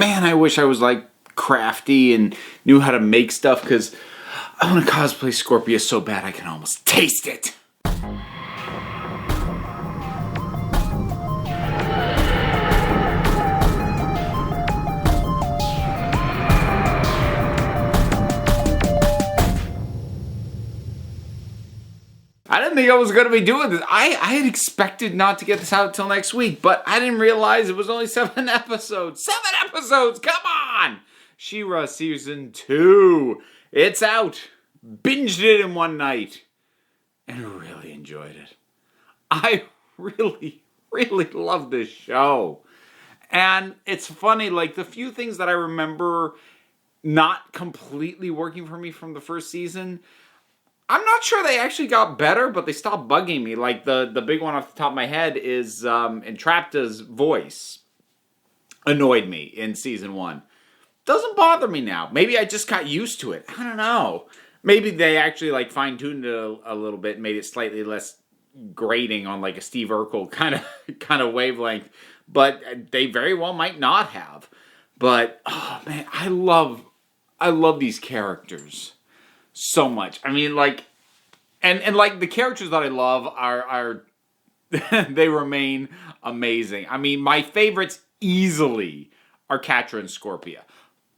man, I wish I was like crafty and knew how to make stuff, because I want to cosplay Scorpia so bad I can almost taste it. I didn't think I was going to be doing this. I had expected not to get this out until next week, but I didn't realize it was only 7 episodes. 7 episodes! Come on! She-Ra Season 2. It's out. Binged it in one night. And really enjoyed it. I really, really love this show. And it's funny, like, the few things that I remember not completely working for me from the first season, I'm not sure they actually got better, but they stopped bugging me. Like, the big one off the top of my head is Entrapta's voice annoyed me in season 1. Doesn't bother me now. Maybe I just got used to it. I don't know. Maybe they actually, like, fine-tuned it a little bit and made it slightly less grating on, like, a Steve Urkel kind of wavelength. But they very well might not have. But, oh, man, I love these characters so much. I mean, like, and like, the characters that I love are they remain amazing. I mean, my favorites easily are Katra and Scorpia,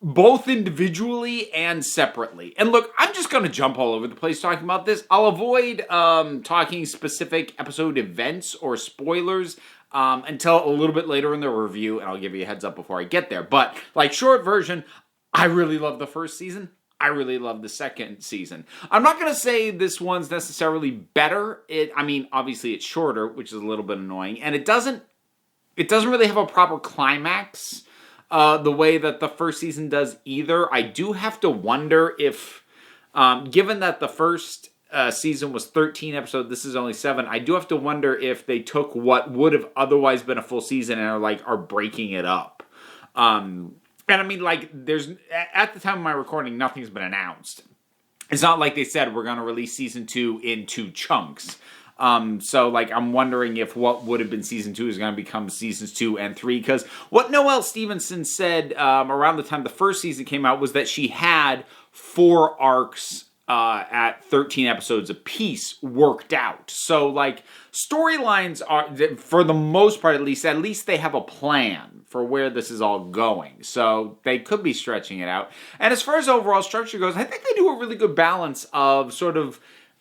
both individually and separately. And look, I'm just going to jump all over the place talking about this. I'll avoid talking specific episode events or spoilers until a little bit later in the review, and I'll give you a heads up before I get there. But, like, short version, I really love the first season. I really love the second season. I'm not going to say this one's necessarily better. I mean, obviously it's shorter, which is a little bit annoying. And it doesn't really have a proper climax the way that the first season does either. I do have to wonder if, given that the first season was 13 episodes, this is only 7, I do have to wonder if they took what would have otherwise been a full season and are breaking it up. And I mean, like, at the time of my recording, nothing's been announced. It's not like they said we're going to release season 2 in 2 chunks. So, like, I'm wondering if what would have been season 2 is going to become seasons 2 and 3. Because what Noelle Stevenson said around the time the first season came out was that she had 4 arcs at 13 episodes apiece worked out. So, like, storylines are, for the most part at least they have a plan for where this is all going. So they could be stretching it out. And as far as overall structure goes, I think they do a really good balance of sort of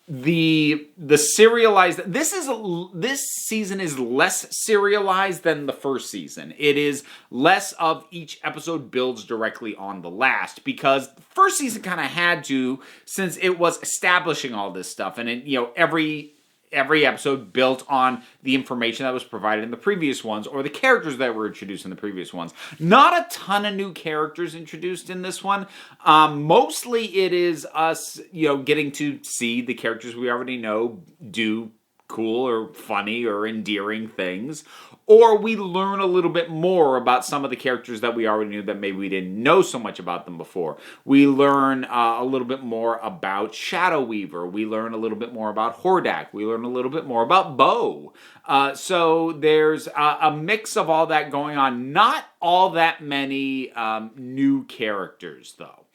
the serialized. This season is less serialized than the first season. It is less of each episode builds directly on the last, because the first season kind of had to, since it was establishing all this stuff, and it, every episode built on the information that was provided in the previous ones, or the characters that were introduced in the previous ones. Not a ton of new characters introduced in this one. Mostly it is us, getting to see the characters we already know do cool or funny or endearing things. Or we learn a little bit more about some of the characters that we already knew that maybe we didn't know so much about them before. We learn a little bit more about Shadow Weaver. We learn a little bit more about Hordak. We learn a little bit more about Bo. So there's a mix of all that going on. Not all that many new characters, though.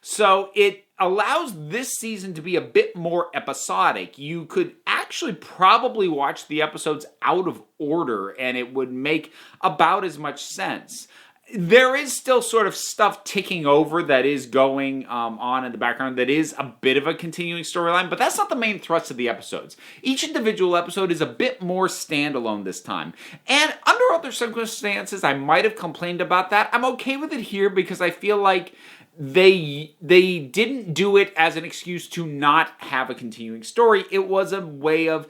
So it allows this season to be a bit more episodic. You could actually probably watch the episodes out of order and it would make about as much sense. There is still sort of stuff ticking over that is going on in the background that is a bit of a continuing storyline, but that's not the main thrust of the episodes. Each individual episode is a bit more standalone this time. And under other circumstances, I might have complained about that. I'm okay with it here because I feel like they didn't do it as an excuse to not have a continuing story. It was a way of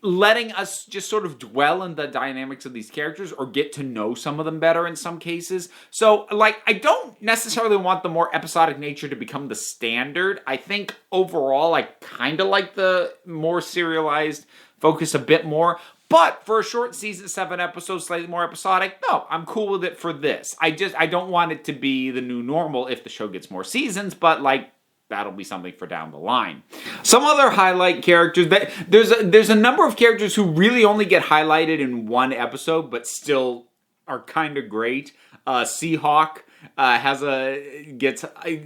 letting us just sort of dwell in the dynamics of these characters or get to know some of them better in some cases. So, like, I don't necessarily want the more episodic nature to become the standard. I think overall I kind of like the more serialized focus a bit more. But for a short season, 7 episodes, slightly more episodic, no, I'm cool with it for this. I don't want it to be the new normal if the show gets more seasons, but, like, that'll be something for down the line. Some other highlight characters, there's a number of characters who really only get highlighted in one episode, but still are kind of great. Seahawk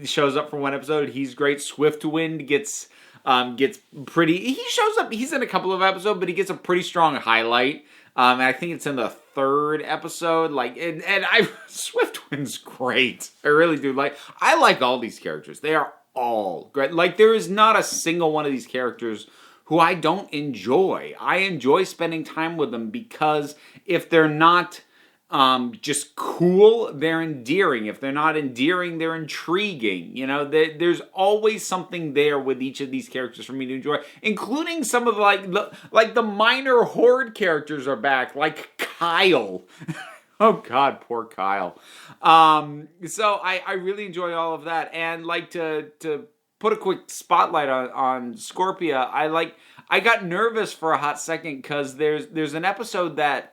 shows up for one episode. He's great. Swiftwind gets pretty. He shows up. He's in a couple of episodes, but he gets a pretty strong highlight. I think it's in the third episode. Swiftwind's great. I really do I like all these characters. They are all great. Like, there is not a single one of these characters who I don't enjoy. I enjoy spending time with them because if they're not just cool, they're endearing. If they're not endearing, they're intriguing. You know, there's always something there with each of these characters for me to enjoy, including some of the minor horde characters are back, like Kyle. Oh God, poor Kyle. So I really enjoy all of that, and to put a quick spotlight on Scorpia. I got nervous for a hot second because there's an episode that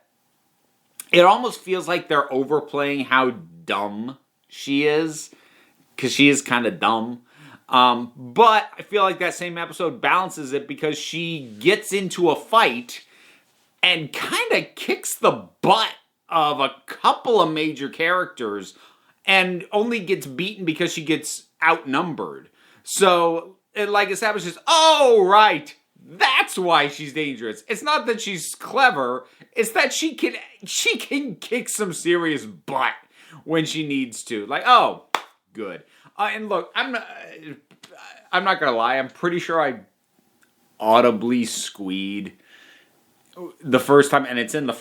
it almost feels like they're overplaying how dumb she is, because she is kind of dumb. But I feel like that same episode balances it because she gets into a fight and kind of kicks the butt of a couple of major characters and only gets beaten because she gets outnumbered. So it establishes, oh, right, that's why she's dangerous. It's not that she's clever. It's that she can kick some serious butt when she needs to. Oh, good. And look, I'm not gonna lie. I'm pretty sure I audibly squeed the first time, and it's within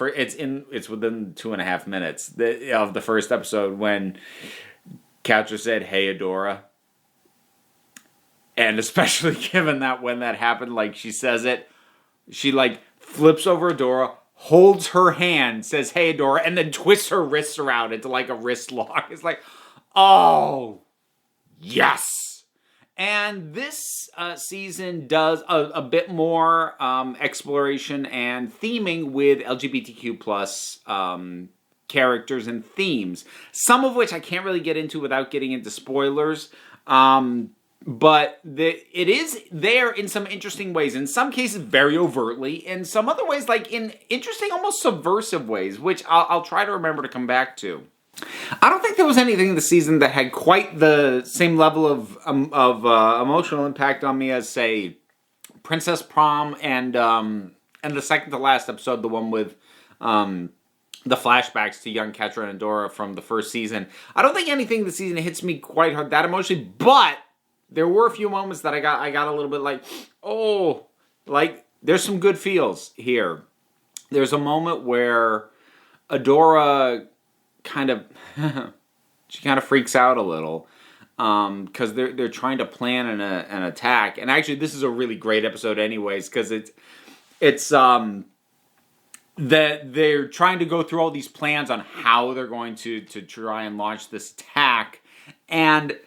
2.5 minutes of the first episode when Catra said, "Hey, Adora." And especially given that when that happened, she says it, she flips over Adora, holds her hand, says, "Hey, Adora," and then twists her wrists around into a wrist lock. It's oh, yes. And this season does a bit more exploration and theming with LGBTQ plus characters and themes. Some of which I can't really get into without getting into spoilers. But it is there in some interesting ways. In some cases, very overtly. In some other ways, in interesting, almost subversive ways, which I'll try to remember to come back to. I don't think there was anything this season that had quite the same level of emotional impact on me as, say, Princess Prom and the second to last episode, the one with the flashbacks to young Katra and Adora from the first season. I don't think anything this season hits me quite hard that emotionally, but there were a few moments that I got a little bit there's some good feels here. There's a moment where Adora kind of freaks out a little because they're trying to plan an attack. And actually, this is a really great episode, anyways, because it's that they're trying to go through all these plans on how they're going to try and launch this attack, and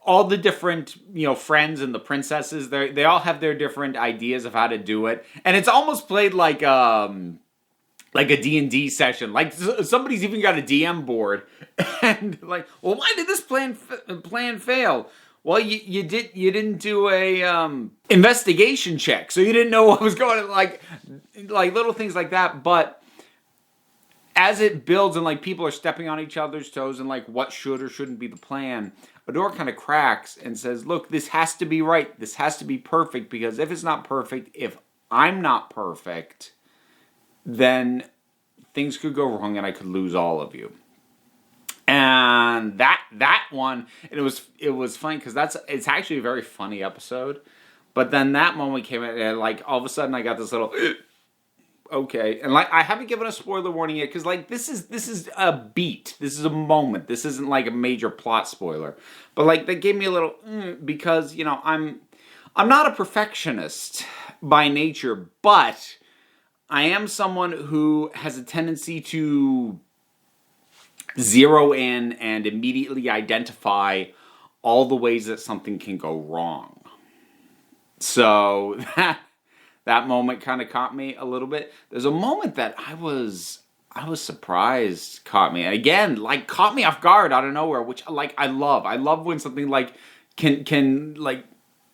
all the different, friends and the princesses, they all have their different ideas of how to do it. And it's almost played like a D&D session. Somebody's even got a DM board. And well, why did this plan fail? Well, you didn't do a investigation check, so you didn't know what was going on. Like little things like that. But as it builds and people are stepping on each other's toes and what should or shouldn't be the plan, Adora kind of cracks and says, "Look, this has to be right. This has to be perfect, because if it's not perfect, if I'm not perfect, then things could go wrong and I could lose all of you." And that one, and it was funny because it's actually a very funny episode. But then that moment came in, and all of a sudden I got this little okay, and I haven't given a spoiler warning yet because this is a beat, this is a moment, this isn't a major plot spoiler, but that gave me a little because I'm not a perfectionist by nature, but I am someone who has a tendency to zero in and immediately identify all the ways that something can go wrong. So that moment kind of caught me a little bit. There's a moment that I was surprised caught me. And again, caught me off guard out of nowhere, which I love. I love when something can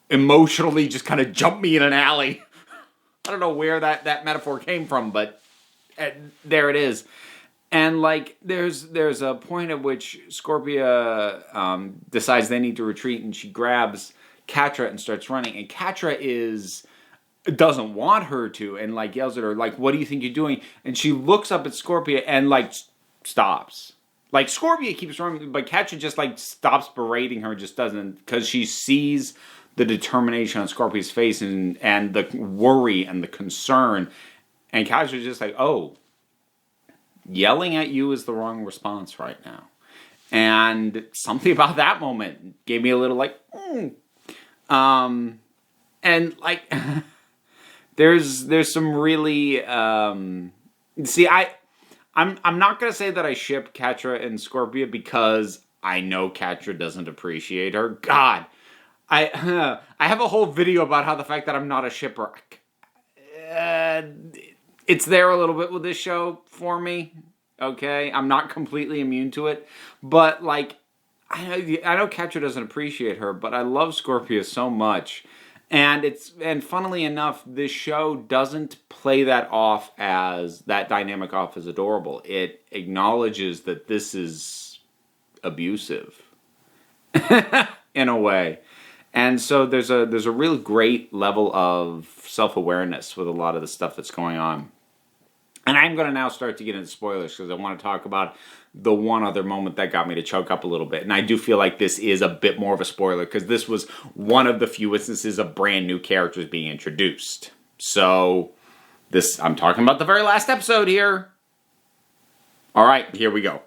emotionally just kind of jump me in an alley. I don't know where that metaphor came from, but there it is. And like, there's a point at which Scorpia decides they need to retreat, and she grabs Catra and starts running. And Catra doesn't want her to, and like yells at her, like, "What do you think you're doing?" And she looks up at Scorpia and like stops. Like, Scorpia keeps running, but Catra just like stops berating her, just doesn't, because she sees the determination on Scorpia's face and the worry and the concern. And Catra's just like, oh, yelling at you is the wrong response right now. And something about that moment gave me a little like, and like, there's some really, see, I'm not going to say that I ship Katra and Scorpia because I know Katra doesn't appreciate her. God, I have a whole video about how the fact that I'm not a shipper, it's there a little bit with this show for me. Okay, I'm not completely immune to it, but like, I know Katra doesn't appreciate her, but I love Scorpia so much. And funnily enough, this show doesn't play that dynamic off as adorable. It acknowledges that this is abusive in a way. And so there's a really great level of self-awareness with a lot of the stuff that's going on. And I'm going to now start to get into spoilers because I want to talk about the one other moment that got me to choke up a little bit. And I do feel like this is a bit more of a spoiler because this was one of the few instances of brand new characters being introduced. So I'm talking about the very last episode here. All right, here we go.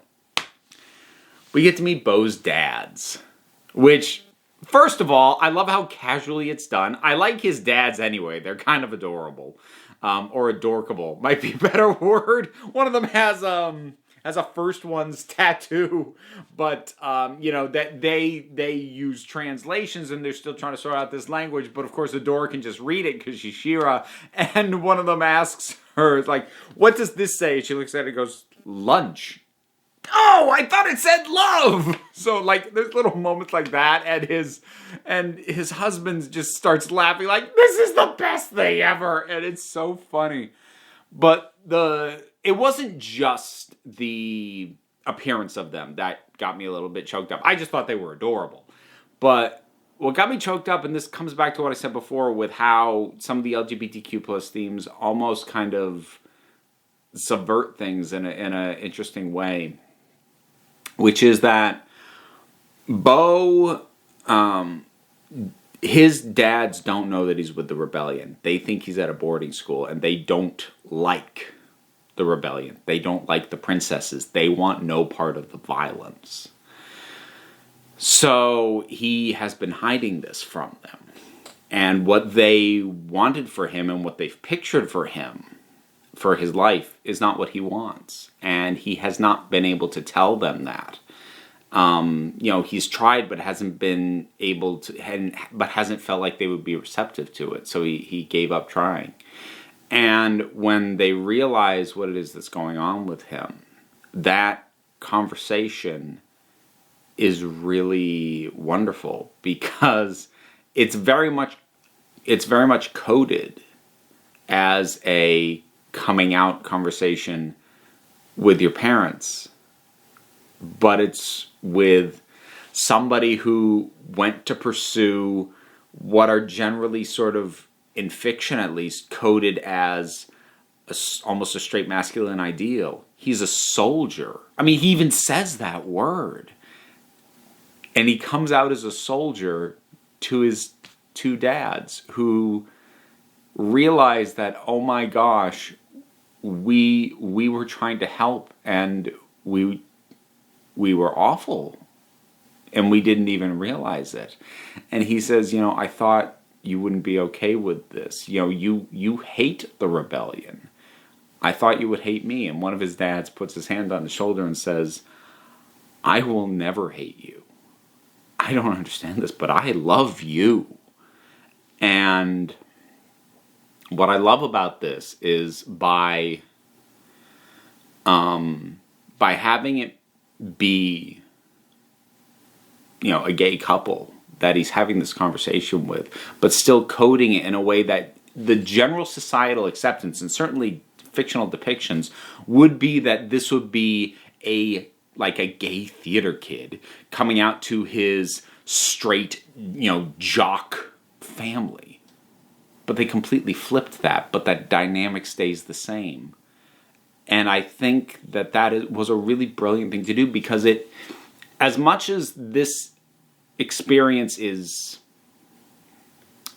We get to meet Beau's dads, which, first of all, I love how casually it's done. I like his dads anyway. They're kind of adorable. Or adorkable might be a better word. One of them has a First One's tattoo, but that they use translations and they're still trying to sort out this language. But of course, Adora can just read it because she's She-Ra. And one of them asks her, like, "What does this say?" She looks at it and goes, "Lunch." Oh, I thought it said love. So like, there's little moments like that, and his husband just starts laughing like, "This is the best thing ever," and it's so funny. But it wasn't just the appearance of them that got me a little bit choked up. I just thought they were adorable. But what got me choked up, and this comes back to what I said before with how some of the LGBTQ plus themes almost kind of subvert things in a interesting way, which is that Beau, his dads don't know that he's with the rebellion. They think he's at a boarding school, and they don't like the rebellion. They don't like the princesses. They want no part of the violence. So he has been hiding this from them. And what they wanted for him and what they've pictured for him, for his life, is not what he wants. And he has not been able to tell them that. He's tried, but hasn't been able to, but hasn't felt like they would be receptive to it. So he gave up trying. And when they realize what it is that's going on with him, that conversation is really wonderful because it's very much coded as a coming out conversation with your parents, but it's with somebody who went to pursue what are generally sort of, in fiction at least, coded as almost a straight masculine ideal. He's a soldier. I mean, he even says that word. And he comes out as a soldier to his two dads who realize that, oh my gosh, we were trying to help and we were awful and we didn't even realize it. And he says, I thought you wouldn't be okay with this. You hate the rebellion. I thought you would hate me. And one of his dads puts his hand on his shoulder and says, I will never hate you. I don't understand this, but I love you. And what I love about this is by having it be, a gay couple that he's having this conversation with, but still coding it in a way that the general societal acceptance, and certainly fictional depictions would be that this would be a gay theater kid coming out to his straight, jock family. But they completely flipped that, but that dynamic stays the same. And I think that was a really brilliant thing to do, because as much as this experience is,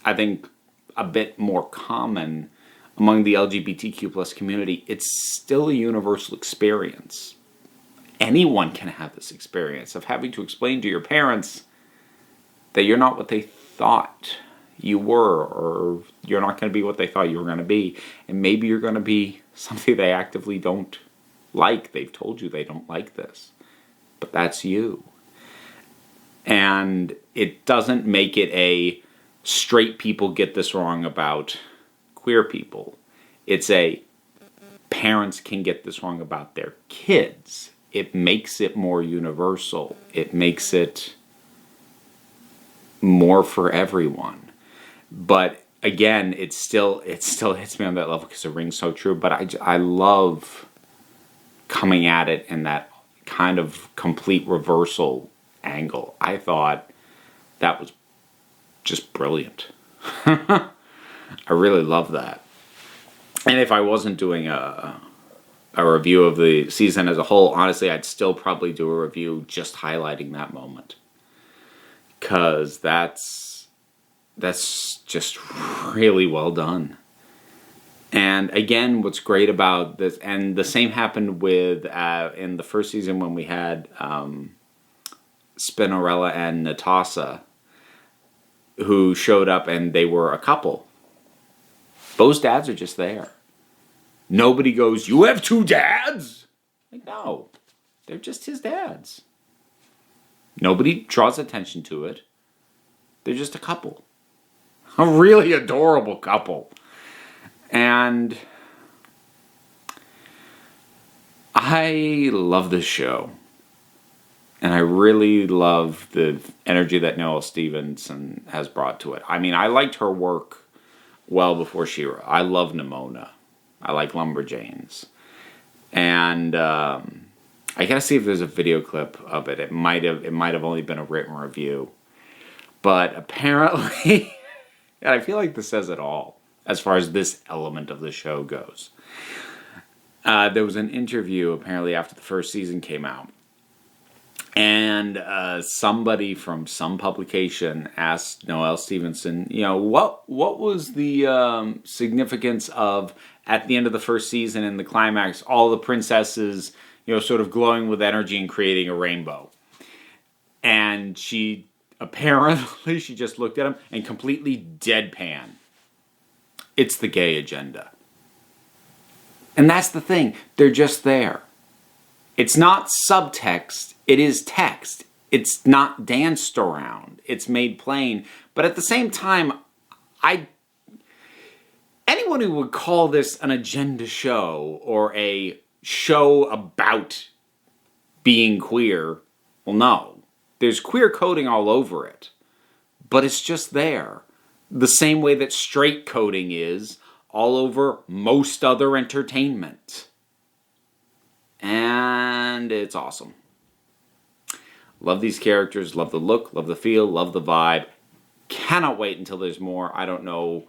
I think, a bit more common among the LGBTQ plus community, it's still a universal experience. Anyone can have this experience of having to explain to your parents that you're not what they thought you were, or you're not going to be what they thought you were going to be, and maybe you're going to be something they actively don't like. They've told you they don't like this, but that's you. And it doesn't make it a straight people get this wrong about queer people. It's a parents can get this wrong about their kids. It makes it more universal. It makes it more for everyone. But again, it still hits me on that level because it rings so true. But I love coming at it in that kind of complete reversal angle. I thought that was just brilliant. I really love that. And if I wasn't doing a review of the season as a whole, honestly, I'd still probably do a review just highlighting that moment. Because that's just really well done. And again, what's great about this, and the same happened with, in the first season when we had Spinnerella and Natasha, who showed up and they were a couple. Those dads are just there. Nobody goes, "You have two dads?" Like, no. They're just his dads. Nobody draws attention to it. They're just a couple. A really adorable couple. And I love this show. And I really love the energy that Noelle Stevenson has brought to it. I mean, I liked her work well before She-Ra. I love Nimona. I like Lumberjanes. And I gotta see if there's a video clip of it. It might have only been a written review. But apparently, and I feel like this says it all as far as this element of the show goes. There was an interview apparently after the first season came out. And somebody from some publication asked Noelle Stevenson, what was the significance of, at the end of the first season in the climax, all the princesses, sort of glowing with energy and creating a rainbow? And she just looked at him and completely deadpan. It's the gay agenda. And that's the thing. They're just there. It's not subtext. It is text. It's not danced around. It's made plain. But at the same time, anyone who would call this an agenda show or a show about being queer, well, no. There's queer coding all over it. But it's just there. The same way that straight coding is all over most other entertainment. And it's awesome. Love these characters, love the look, love the feel, love the vibe. Cannot wait until there's more. I don't know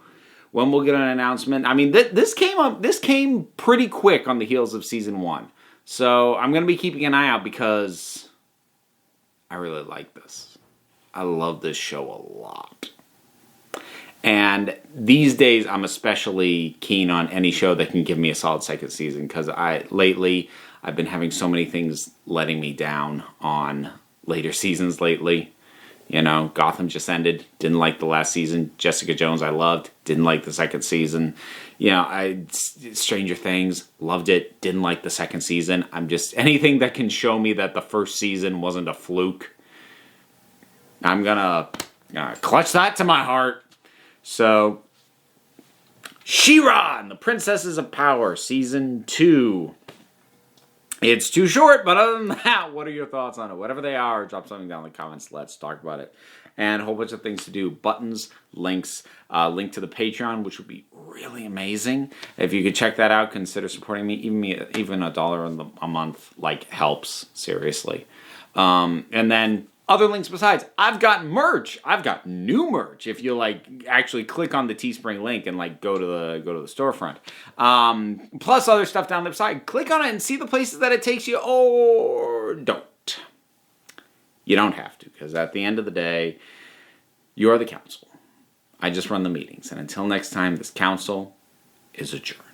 when we'll get an announcement. I mean, this came pretty quick on the heels of season 1. So I'm going to be keeping an eye out because I really like this. I love this show a lot. And these days, I'm especially keen on any show that can give me a solid second season, because lately I've been having so many things letting me down on later seasons lately. Gotham just ended. Didn't like the last season. Jessica Jones I loved. Didn't like the second season. Stranger Things, loved it. Didn't like the second season. Anything that can show me that the first season wasn't a fluke, I'm gonna clutch that to my heart. So, She-Ra and the Princesses of Power, Season 2. It's too short, but other than that, what are your thoughts on it? Whatever they are, drop something down in the comments. Let's talk about it. And a whole bunch of things to do. Buttons, links, link to the Patreon, which would be really amazing. If you could check that out, consider supporting me. Even $1 a month, helps, seriously. And then other links besides. I've got merch. I've got new merch. If you actually click on the Teespring link and go to the storefront. Plus other stuff down the side. Click on it and see the places that it takes you, or don't. You don't have to, because at the end of the day, you're the council. I just run the meetings, and until next time, this council is adjourned.